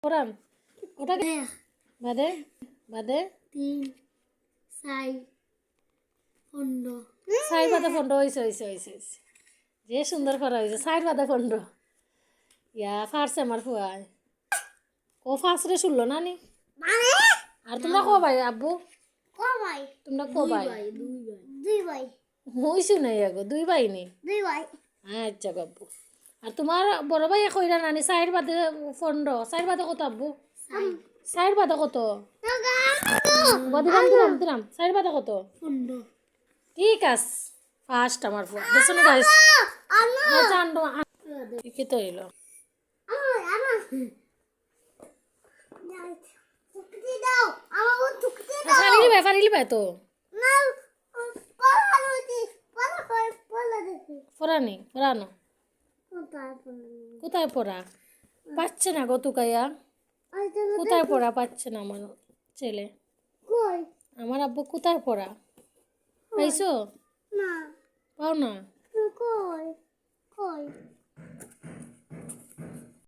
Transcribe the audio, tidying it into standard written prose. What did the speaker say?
পড়ান ওটা বাদে বাদে 3 4 15 সাইড বাদে 15 হয়েছে যে সুন্দর পড়া হয়েছে সাইড বাদে 15 ইয়া ফার্সে আমার ফুয়ায় ও ফার্সরে শুনলো না নি আর তোমরা কো ভাই আব্বু ভাই তোমরা কো ভাই দুই ভাই হইছু নাই আগো দুই ভাই নি দুই ভাই আচ্ছা বাব্বু আর তোমার বড় ভাই কইরা নানি সাইড বাদে 15 সাইড বাদে কত আব্বু সাইড বাদে কত দিলাম সাইড বাদে কত 15 ঠিক আছে ফার্স্ট আমার ফুয়া দেখছো না গাইস আচ্ছা আন্ডো কি তো এলো টুকটি দাও আমাকে টুকটি দাও ফারিলি ভাই তো না পড়ানোটি পড়া দেখি পড়ানি পড়ানো কোথায় পড়া পাচ্ছে না গো তুকাইয়া কোথায় পড়া পাচ্ছে না আমার ছেলে কই আমার আব্বু কোথায় পড়া পাইছো না পাও না